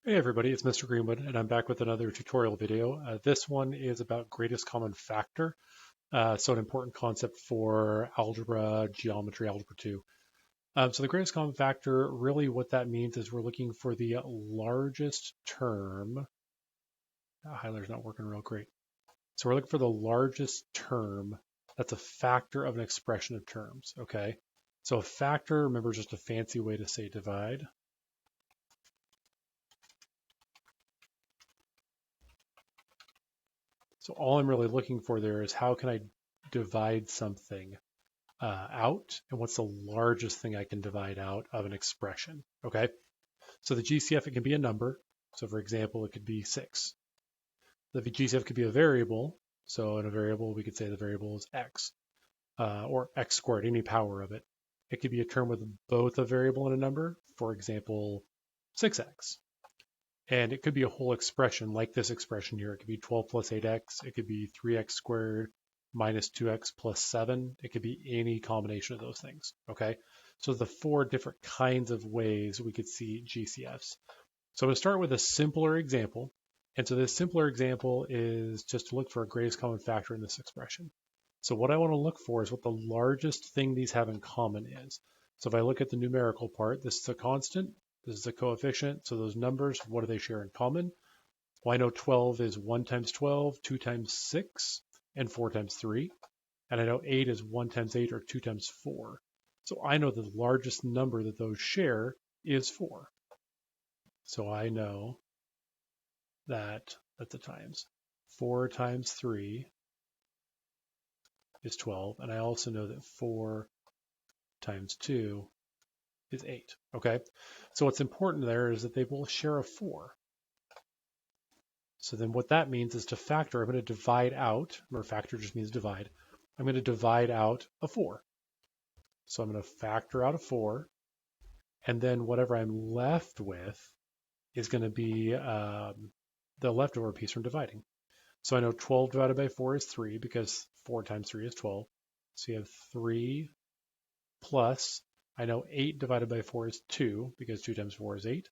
Hey everybody, it's Mr. Greenwood, and I'm back with another tutorial video. This one is about greatest common factor, so an important concept for algebra, geometry, algebra 2. So the greatest common factor, really what that means is we're looking for the largest term. That highlighter's not working real great. So we're looking for the largest term that's a factor of an expression of terms, okay? So a factor, remember, is just a fancy way to say divide. So all I'm really looking for there is how can I divide something out, and what's the largest thing I can divide out of an expression, okay? So the GCF, it can be a number. So for example, it could be 6. The GCF could be a variable. So in a variable, we could say the variable is x, or x squared, any power of it. It could be a term with both a variable and a number, for example, 6x. And it could be a whole expression like this expression here. It could be 12 plus 8x. It could be 3x squared minus 2x plus 7. It could be any combination of those things, okay? So the 4 different kinds of ways we could see GCFs. So I'm going to start with a simpler example. And so this simpler example is just to look for a greatest common factor in this expression. So what I want to look for is what the largest thing these have in common is. So if I look at the numerical part, this is a constant. This is a coefficient. So those numbers, what do they share in common? Well, I know 12 is 1 times 12, 2 times 6, and 4 times 3. And I know 8 is 1 times 8 or 2 times 4. So I know the largest number that those share is 4. So I know that that's the times. 4 times 3 is 12. And I also know that 4 times 2 is 8. Okay, so what's important there is that they will share a 4. So then what that means is to factor, I'm going to divide out, remember factor just means divide. I'm going to divide out a 4. So I'm going to factor out a 4. And then whatever I'm left with is going to be the leftover piece from dividing. So I know 12 divided by 4 is 3 because 4 times 3 is 12. So you have 3 plus, I know 8 divided by 4 is 2 because 2 times 4 is 8.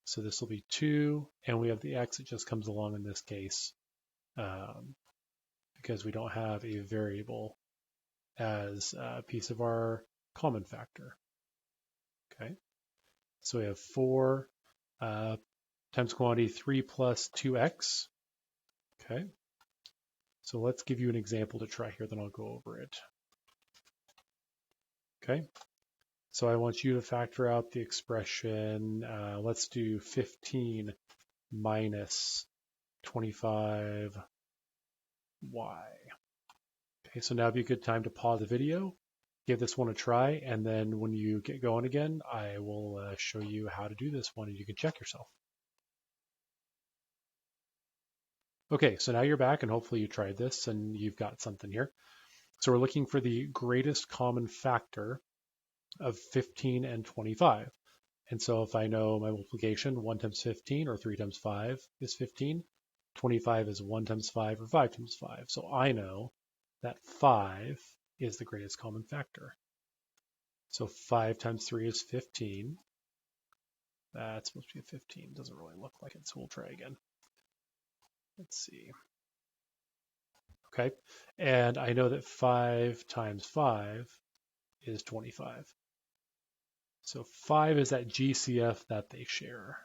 So this will be 2, and we have the x that just comes along in this case because we don't have a variable as a piece of our common factor. Okay, so we have 4 times quantity 3 plus 2x. Okay, so let's give you an example to try here, then I'll go over it. Okay, so I want you to factor out the expression, let's do 15 minus 25y. Okay, so now would be a good time to pause the video, give this one a try, and then when you get going again, I will show you how to do this one and you can check yourself. Okay, so now you're back and hopefully you tried this and you've got something here. So we're looking for the greatest common factor of 15 and 25. And so if I know my multiplication, 1 times 15 or 3 times 5 is 15. 25 is 1 times 5 or 5 times 5. So I know that 5 is the greatest common factor. So 5 times 3 is 15. That's supposed to be a 15. Doesn't really look like it, so we'll try again. Let's see. Okay, and I know that 5 times 5 is 25. So 5 is that GCF that they share.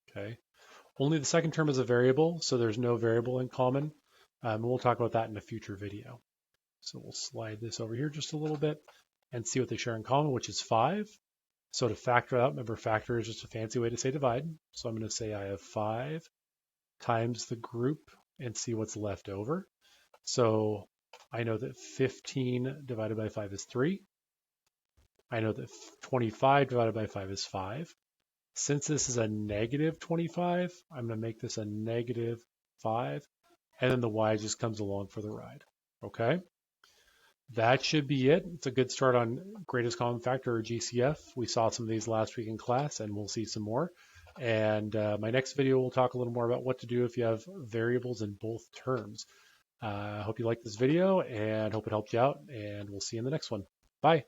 Okay, only the second term is a variable, so there's no variable in common. We'll talk about that in a future video. So we'll slide this over here just a little bit and see what they share in common, which is 5. So to factor out, remember factor is just a fancy way to say divide. So I'm going to say I have 5 times the group and see what's left over. So I know that 15 divided by 5 is 3. I know that 25 divided by 5 is 5. Since this is a negative 25, I'm going to make this a negative 5. And then the y just comes along for the ride. Okay? That should be it. It's a good start on greatest common factor, or GCF. We saw some of these last week in class, and we'll see some more. And my next video, we'll talk a little more about what to do if you have variables in both terms. I hope you liked this video and hope it helped you out, and we'll see you in the next one. Bye.